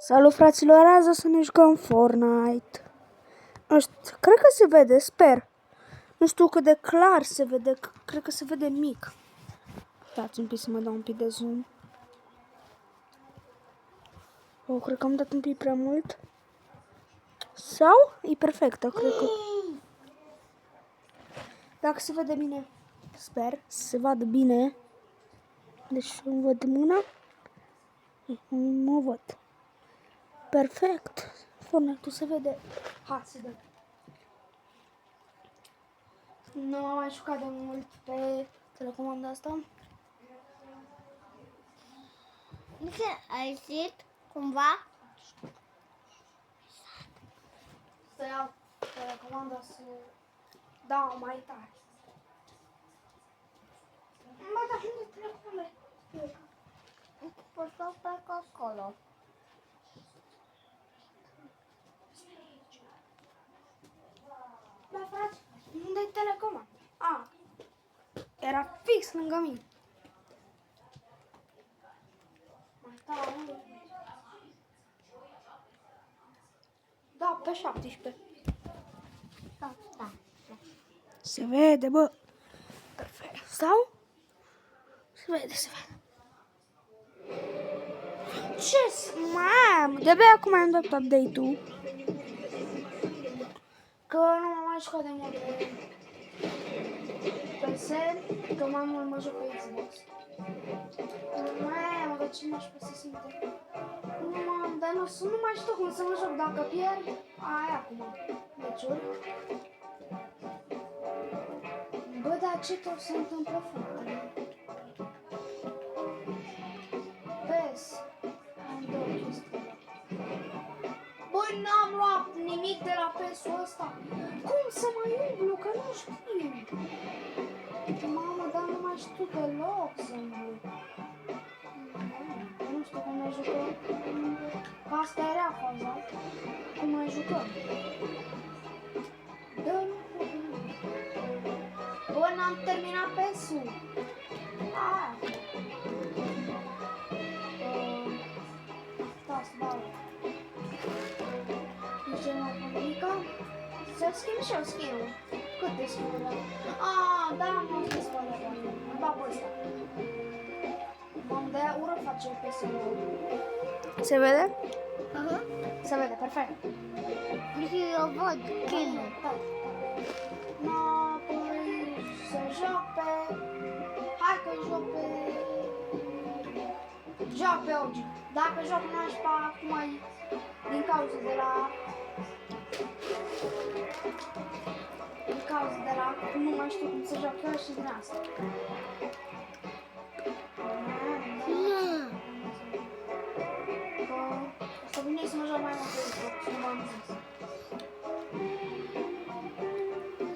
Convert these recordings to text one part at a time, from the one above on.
Salut fraților, azi o să ne jucăm Fortnite. Nu știu, cred că se vede, sper. Nu știu cât de clar se vede, cred că se vede mic. Dați un pic să mă dau un pic de zoom. Cred că am dat un pic prea mult. Sau? E perfectă, cred că. Dacă se vede bine, sper să se vadă bine. Deci îmi văd mâna. Mă văd. Perfect. Fortnite se vede. Hai să dăm. Nu am mai jucat de mult pe telecomanda asta. Nu se ai zis cumva? Să iau telecomanda să dau mai tare. Mă, dar unde telefonul? Poți să fac acolo. Da, frate, unde-i telecomanda? A, era fix lângă mine. Da, unde? Da, pe 17. Da. Se vede, bă. Perfect. Sau? Se vede. Ce? Mamă, de-abia acum am dat update-ul. Că nu m-am mai jucat de mult pe PS, că mai mult mă joc pe Xbox. Mamă, dar ce m-aș să simte? Mamă, dar nu mai știu cum să mă joc dacă pierd. Aia acum, meciuri. Bă, dar ce tot se întâmplă, frate? Vezi? Am două chestii. Băi, n-am luat nimic de la PS-ul ăsta. Cum să mai umblu? Că nu știu. Mamă, dar nu mai știu deloc să umblu. Nu știu cum ne jucăm. Că asta era faza. Cum ne jucăm. Da, nu problem. Bă, n-am terminat PS-ul. Aia. Da, să dau. Ce mai publică? Să schimb și eu skin-ul. Câte skin-uri am? Da, m-am scris pe alea. Da, pe ăsta. M-am de-aia ură face PS-ul. Se vede? Se vede, perfect. Eu văd kill-ul. No, păi să joc pe... Hai că joc pe... Joc pe OG. Dacă joc nașpa, acum e din cauza de la... Nu mai știu cum să joc eu și din asta. O să vine să mă joc mai mult pe Xbox, cum am zis.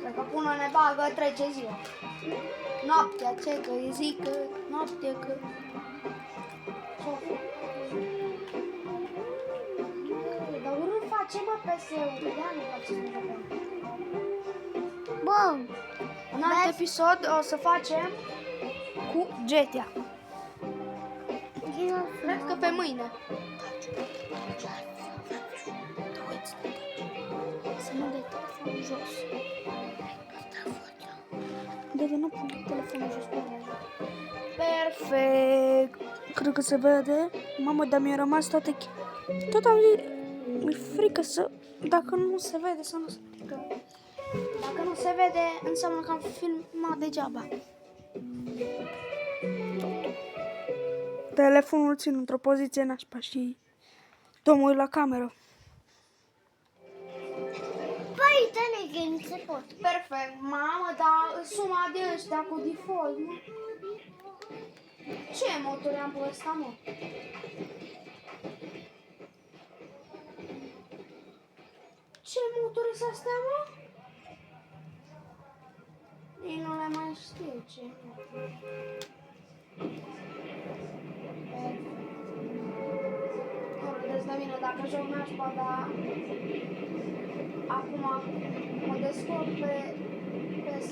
Cred că până ne bagă trece ziua. Noaptea, ce că e zi, că noapte, că... Dar urât face, mă, PS-ul, de-aia nu face să jucăm. Bă, În alt episod o să facem cu GTA. Cred că pe mâine. Să nu dai telefonul jos. De nu pun telefonul jos pe mine. Perfect. Cred că se vede. Mamă, dar mi-a rămas toate... Tot am zis... Mi-e frică să... Dacă nu se vede, să nu se... Dacă nu se vede, înseamnă că am filmat degeaba. Telefonul țin într-o poziție nașpa și domnul la cameră. păi, dă-ne că nu se pot. Perfect. Mamă, dar suma de ăștia cu default, mă. Ce motori am pe ăsta, mă? Ce motori sunt astea, mă? Ei nu le mai știu ce motori. Nu vedeți de mine dacă joc nașpa, dar acum mă descurc pe PS.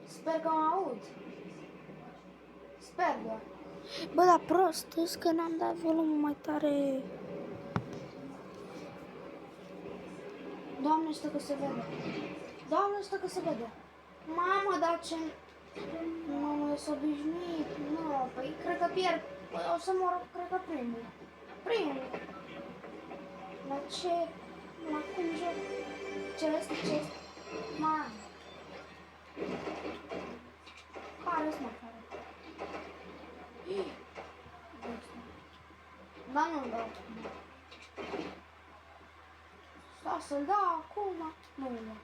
Sper că mă aud. Sper doar. Bă, dar prost, îs că n-am dat volumul mai tare. Doamne, stă că se vede. Doamne, stă că se vede. Mamă, dar ce... Mamă, s-a obișnuit. Nu, păi cred că pierd. Păi, o să mor, cred că primul. Primul. La ce? La cum joc? Ce este? Ce este? Mamă. Care-s, mă, care? Da, nu-l dau. Da, să-l dau acum. Nu-l dau.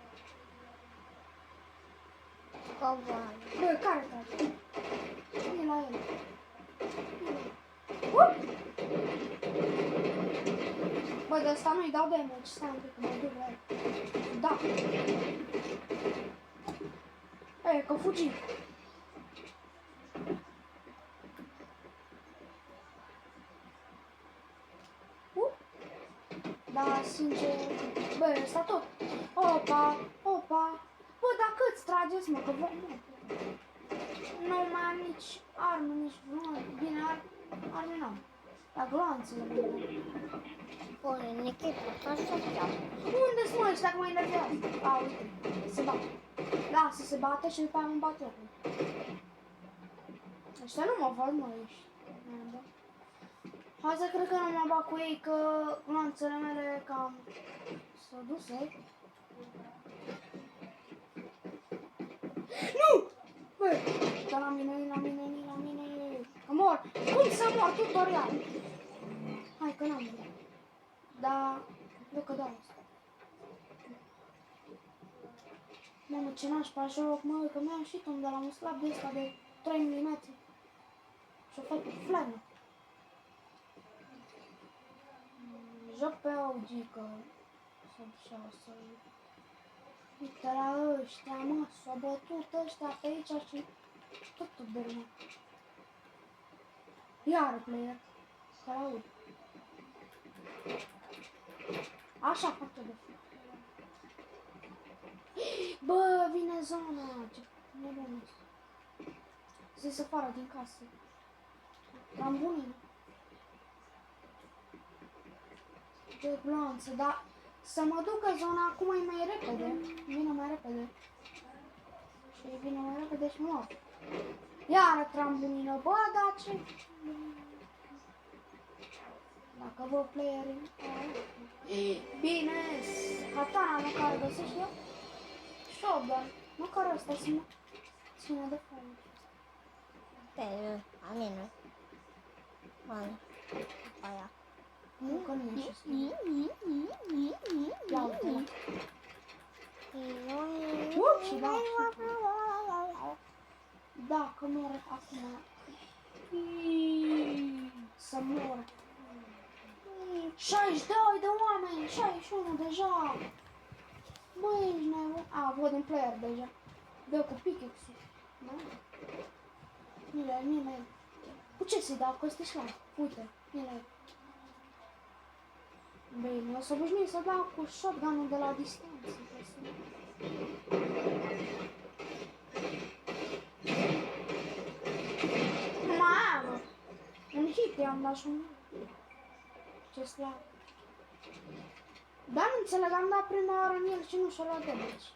Covan. Bă, care trage? E la el. Bă, de asta nu-i dau damage. Stai un pic, că mă duc la el. Da. E, că fugi. Da, sincer. Bă, ăsta tot. Opa, opa. Bă, dar cât trageți, mă, că vă... Nu mai am nici armă, nici glonț. Bine, arme n-am. La glonțele mele. Bă, Nichita, așa ceau. Unde-s mă ăștia, că mă enervează? A, uite, se bat. Lasă, se bate și după aia mă bat eu. Ăștia nu mă văd, mă, ești. Hai să cred că nu mă bat cu ei, că glonțele mele cam... S-au dus, ei? Nu! Bă, dar la mine, la mine, la mine. Că mor. Cum să mor? Tutorial. Hai că n-am vrut. Da, eu că dau asta. Mamă, ce nașpa joc, mă, că mi-am și un de la un slab de ăsta de 3 mm. Și-o fac cu flană. Joc pe OG, că să uite la ăștia, mă, s-au bătut ăștia pe aici și totul bermă. Iară player, că aud. Așa fac de fapt. Bă, vine zona, ce nebun. Se ies afară din casă. Rambunin. De glonțe, dar să mă ducă zona acum e mai repede. Vine mai repede. Și vine mai repede și mor. Iară trambulină, bă, dar ce... Dacă vă playerii... Bine, katana măcar găsești eu? Shotgun, măcar ăsta să mă ține de foame. Pe a mine. Bani. Aia. Nu, că nu e și schimb. Ia uite-l. Și da, dacă mor acum... Să mor. 62 de oameni, 61 deja. Bă, ești nebun. A, văd un player deja. Dă cu pickaxe-ul. Mile. Cu ce să-i dau? Că este slab. Uite, mile. Bine, o să obișnui să dau cu shotgun-ul de la distanță. Mamă! Un hit i-am dat și un... Ce slab. Dar nu înțeleg, am dat prima oară în el și nu și-a luat damage.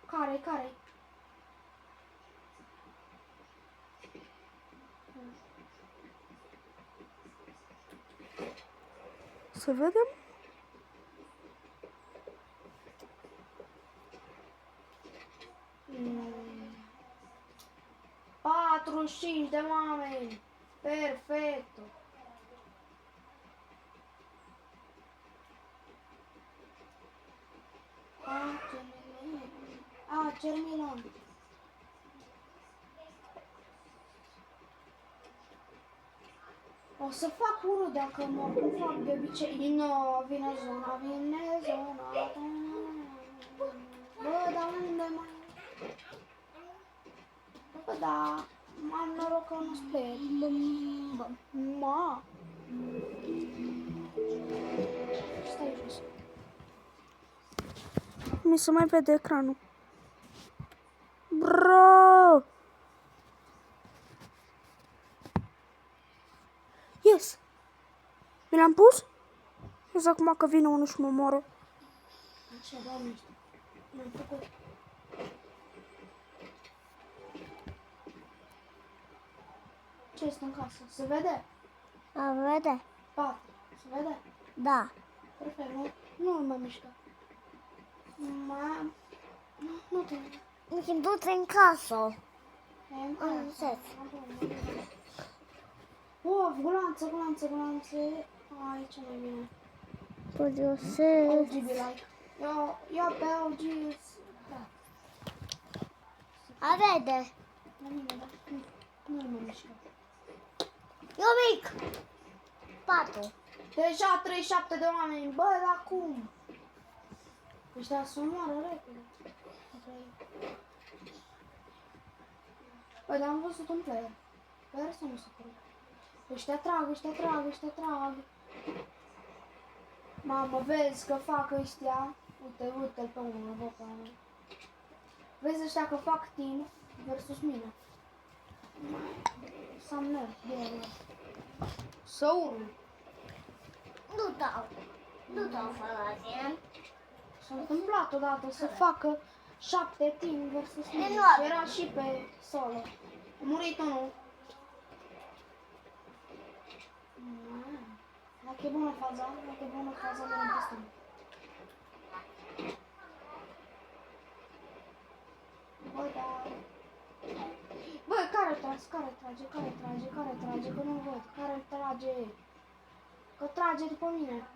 Care? Să vedem. Mm. 45 de oameni. Perfecto. Cermilon. O să fac unul dacă mă fac de obicei. Nu, vine zona. Bă, dar unde mai... Bă, da, am noroc că nu sper. Ma. Stai jos. Mi se mai vede ecranul. Bro! Yes! Mi l-am pus? Vezi acum că vine unul și mă omoară. Așa, doamne, știu. Mi-am făcut. Ce este în casă? Se vede? A vede? Pat. Se vede? Da. Perfect, nu mă mișcă. Nu te... Michi, du-te în casă. E în Am casă. înțeles. Gloanțe. Aici mai bine. Produse. OG be like. Eu pe OG. Da, A vede. la mine, da. Nu mă mișcă. Eu mic. 4. Deja 37 de oameni. Bă, dar cum? Ăștia se omoară repede. Bă, dar am văzut un player. Player să nu se pără. Ăștia trag. Mamă, vezi că fac ăștia. Uite-l pe unul, bă, pe unul. Vezi ăștia că fac team versus mine. Să-mi merg, bine. Să urlu. Nu dau fără. S-a întâmplat odată să facă 7 team versus mine. Enorm. Și era și pe solo. A murit unul. Dacă e bună faza, mergem peste mine. Bă, da. Bă, care trage, că nu văd. Care trage? Că trage după mine.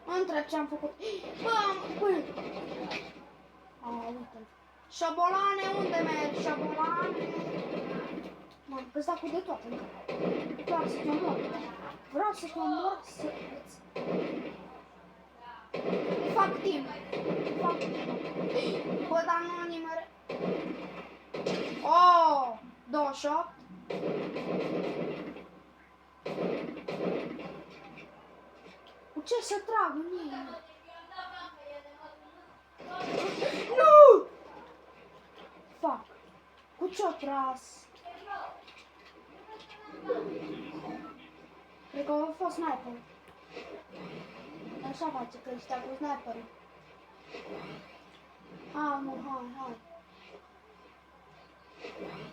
Mă întreb ce am făcut. Bă, bă. Uite-l. Șobolane, unde mergi? Șobolane. M-am păzat cu de toate. Doar să te omor. Vreau să te omor, să... Fac timp. Bă, dar nu nimere. Oh, 28. Cu ce să trag? Nu! Fac. Cu ce-o tras? Cred că a fost sniper. Așa face că ăștia cu sniperul. Nu, hai.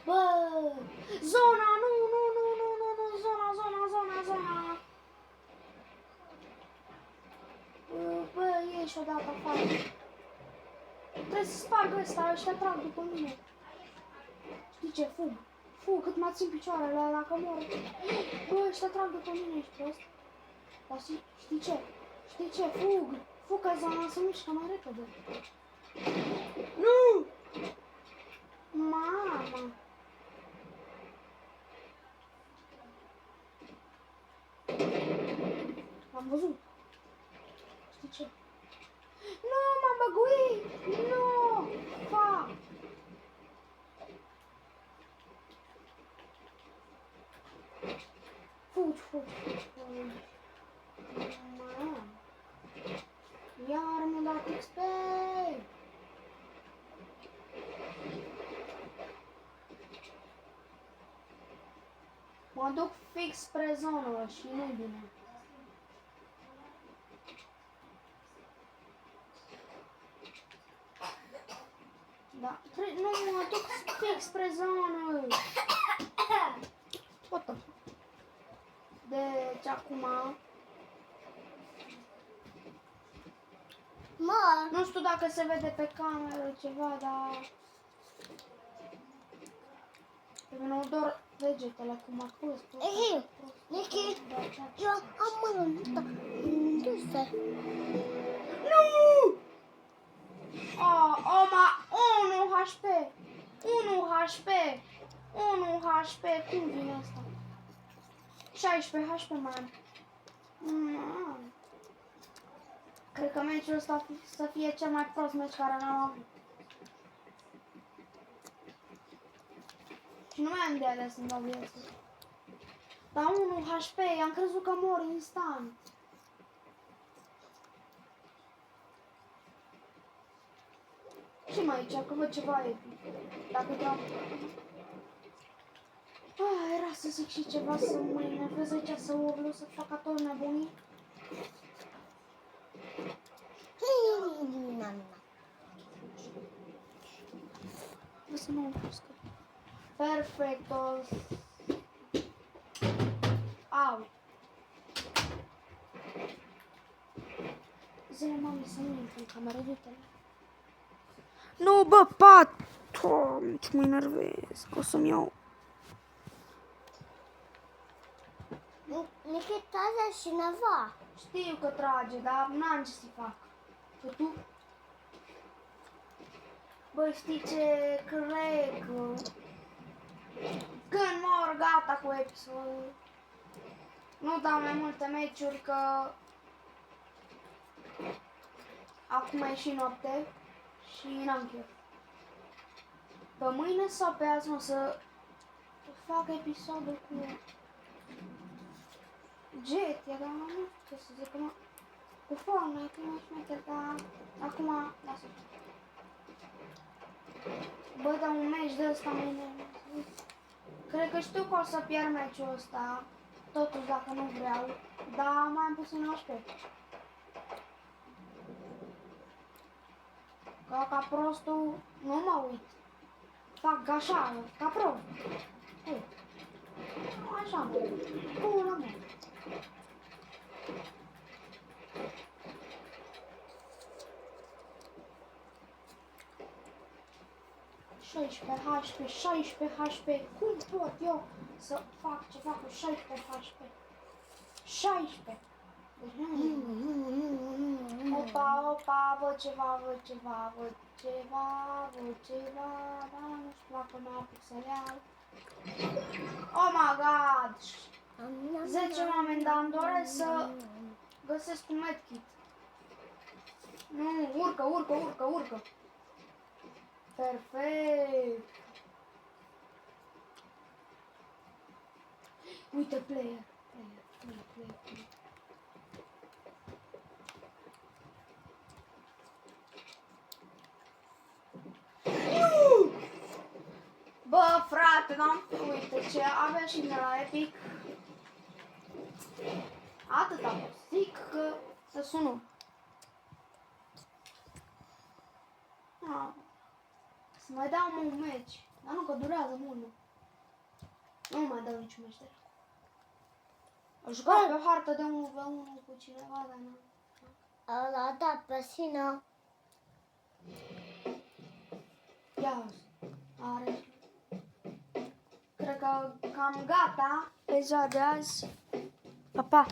Bă! Zona! Nu! Zona! Bă, ieși odată afară. Trebuie să sparg ăsta, ăștia trag după mine. Știi ce? Fug, cât mă țin picioarele, dacă mor. Bă, ăștia trag după mine, ești prost. Dar știi ce? Fug ca zona să mișcă mai repede. Nu! Mama! Am văzut. Știi ce? Nu, m-am băguit! Nu! Fac! Fugi. Mamă! Iar m-a dat XP! Mă duc fix spre zonă și nu-i bine. Da, nu, mă duc fix spre zonă. What the fuck? Deci acum, nu știu dacă se vede pe cameră ceva, dar pe mine mă dor degetele acum acolo. Nichi, eu am mănâncat. Du-se. Nu! 1 HP! 1 HP! Cum vine asta? 16 HP mai am. Cred că meciul ăsta să fie cel mai prost meci care l-am avut. Și nu mai am de ales să-mi dau vieță. Dar 1 HP, am crezut că mor instant. facem aici, că văd ceva epic. Dacă dau... Era să zic și ceva, să mă enervez aici, să urlu, să fac atunci nebunii. Vreau să nu mă puscă. Perfecto. Au. Zile, mami, să nu intru în cameră, du-te. Nu, bă, pat! Doamne, ce mă enervez, că o să-mi iau. Nikita are cineva. Știu că trage, dar n-am ce să-i fac. Că tu? Băi, știi ce? Cred că... Când mor, gata cu episodul. Nu dau mai multe meciuri, că... Acum e și noapte și n-am chef. Pe mâine sau pe azi o să fac episodul cu Jet, dar nu știu ce să zic, că cu Fortnite, nu șmecher, dar acum lasă. Bă, dar un meci de ăsta mâine. Cred că știu că o să pierd meciul ăsta, totuși dacă nu vreau, dar mai am pus în 11. Ca prostul nu mă uit. Fac așa, ca prost. Uite. Așa mă uit. Pula mea. HP, 16 HP. Cum pot eu să fac ceva cu 16 HP? 16. Deci nu. Opa, văd ceva, dar nu știu dacă m-a pixeleat. Oh my god! 10 oameni, dar îmi doresc să găsesc un medkit. Nu, urcă. Perfect. Uite, player. Bă, frate, n-am... Uite ce avea și de la Epic. Atâta pot zic că să sună. Să mai dau un meci. Dar nu, că durează mult. Nu mai dau niciun meci de la. Am jucat pe o hartă de 1v1 cu cineva, dar nu. Ăla da pe sine. Ia are. Cred că cam gata pe ziua de azi. Pa, pa!